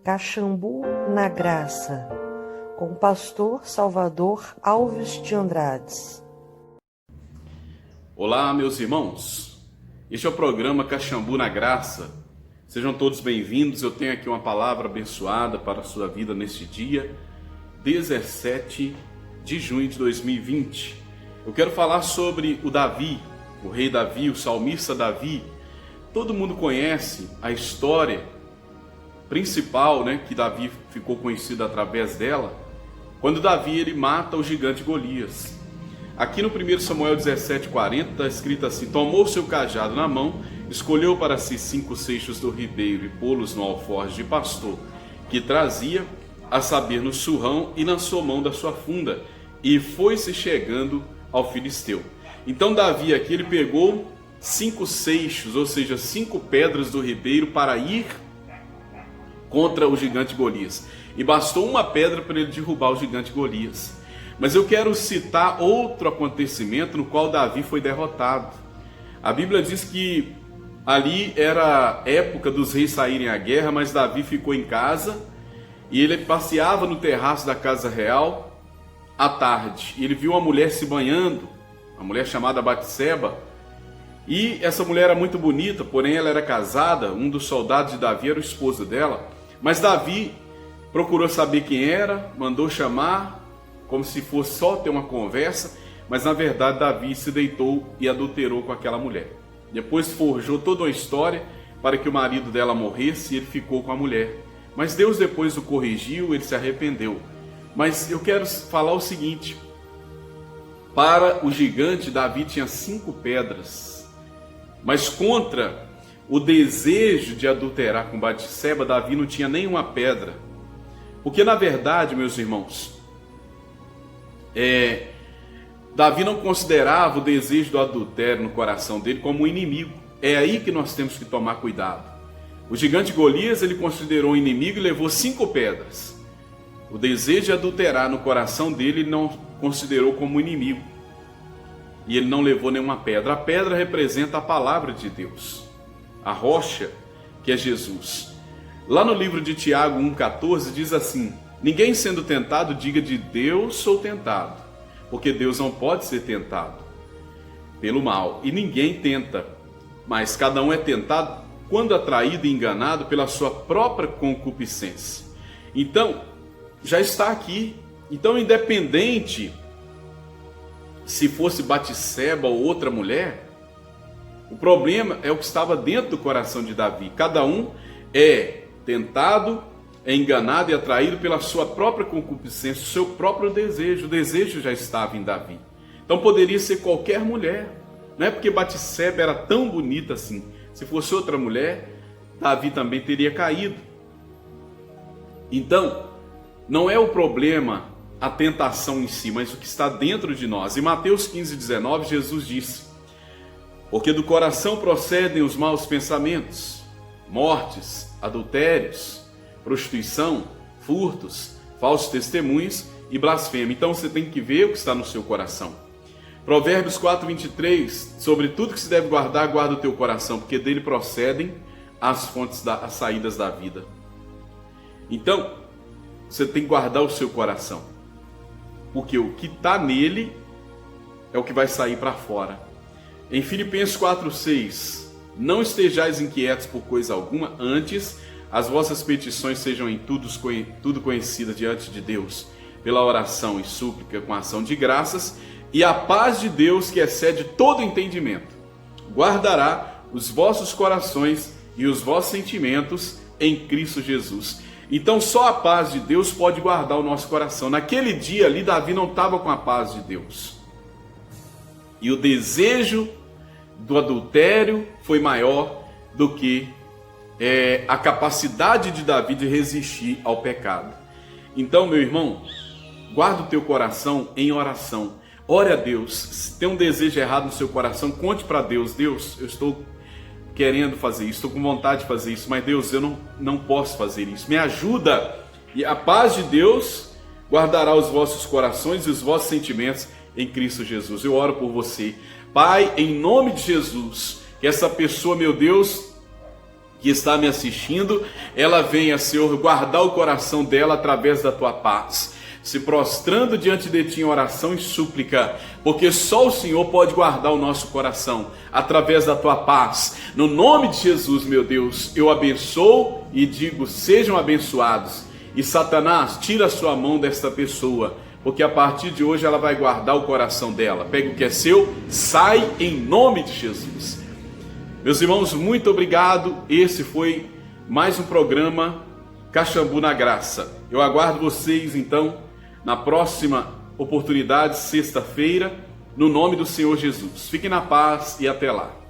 Caxambu na Graça, com o pastor Salvador Alves de Andrades. Olá, meus irmãos. Este é o programa Caxambu na Graça. Sejam todos bem-vindos. Eu tenho aqui uma palavra abençoada para a sua vida neste dia, 17 de junho de 2020. Eu quero falar sobre o Davi, o rei Davi, o salmista Davi. Todo mundo conhece a história principal, que Davi ficou conhecido através dela, quando Davi ele mata o gigante Golias. Aqui no 1 Samuel 17:40 está escrito assim: tomou seu cajado na mão, escolheu para si 5 seixos do ribeiro e pô-los no alforje de pastor que trazia, a saber, no surrão, e lançou mão da sua funda e foi-se chegando ao filisteu. Então Davi aqui ele pegou 5 seixos, ou seja, 5 pedras do ribeiro para ir contra o gigante Golias. E bastou uma pedra para ele derrubar o gigante Golias. Mas eu quero citar outro acontecimento no qual Davi foi derrotado. A Bíblia diz que ali era época dos reis saírem à guerra, mas Davi ficou em casa e ele passeava no terraço da casa real à tarde. E ele viu uma mulher se banhando, uma mulher chamada Batseba. E essa mulher era muito bonita, porém ela era casada. Um dos soldados de Davi era o esposo dela. Mas Davi procurou saber quem era, mandou chamar, como se fosse só ter uma conversa, mas na verdade Davi se deitou e adulterou com aquela mulher. Depois forjou toda uma história para que o marido dela morresse e ele ficou com a mulher. Mas Deus depois o corrigiu, ele se arrependeu. Mas eu quero falar o seguinte: para o gigante, Davi tinha 5 pedras, mas contra o desejo de adulterar com Batseba, Davi não tinha nenhuma pedra. Porque na verdade, meus irmãos, Davi não considerava o desejo do adultério no coração dele como um inimigo. É aí que nós temos que tomar cuidado. O gigante Golias ele considerou um inimigo e levou 5 pedras. O desejo de adulterar no coração dele ele não considerou como um inimigo. E ele não levou nenhuma pedra. A pedra representa a palavra de Deus, a rocha que é Jesus. Lá no livro de Tiago 1,14 diz assim: ninguém sendo tentado diga de Deus sou tentado, porque Deus não pode ser tentado pelo mal, e ninguém tenta, mas cada um é tentado quando atraído e enganado pela sua própria concupiscência. Então, já está aqui. Então, independente se fosse Batseba ou outra mulher, o problema é o que estava dentro do coração de Davi. Cada um é tentado, é enganado e atraído pela sua própria concupiscência, o seu próprio desejo. O desejo já estava em Davi. Então poderia ser qualquer mulher. Não é porque Batseba era tão bonita assim. Se fosse outra mulher, Davi também teria caído. Então, não é o problema a tentação em si, mas o que está dentro de nós. Em Mateus 15:19, Jesus disse: porque do coração procedem os maus pensamentos, mortes, adultérios, prostituição, furtos, falsos testemunhos e blasfêmia. Então você tem que ver o que está no seu coração. Provérbios 4:23, sobre tudo que se deve guardar, guarda o teu coração, porque dele procedem as fontes, as saídas da vida. Então, você tem que guardar o seu coração, porque o que está nele é o que vai sair para fora. Em Filipenses 4:6, não estejais inquietos por coisa alguma, antes as vossas petições sejam em tudo conhecidas diante de Deus, pela oração e súplica com ação de graças, e a paz de Deus, que excede todo entendimento, guardará os vossos corações e os vossos sentimentos em Cristo Jesus. Então só a paz de Deus pode guardar o nosso coração. Naquele dia ali, Davi não estava com a paz de Deus. E o desejo do adultério foi maior do que a capacidade de Davi de resistir ao pecado. Então, meu irmão, guarda o teu coração em oração. Ore a Deus. Se tem um desejo errado no seu coração, conte para Deus: Deus, eu estou querendo fazer isso, estou com vontade de fazer isso, mas Deus, eu não posso fazer isso. Me ajuda. E a paz de Deus guardará os vossos corações e os vossos sentimentos em Cristo Jesus. Eu oro por você. Pai, em nome de Jesus, que essa pessoa, meu Deus, que está me assistindo, ela venha, Senhor, guardar o coração dela através da tua paz, se prostrando diante de ti em oração e súplica, porque só o Senhor pode guardar o nosso coração através da tua paz. No nome de Jesus, meu Deus, eu abençoo e digo: sejam abençoados. E Satanás, tira a sua mão desta pessoa, porque a partir de hoje ela vai guardar o coração dela. Pega o que é seu, sai em nome de Jesus. Meus irmãos, muito obrigado. Esse foi mais um programa Caxambu na Graça. Eu aguardo vocês então na próxima oportunidade, sexta-feira, no nome do Senhor Jesus. Fiquem na paz e até lá.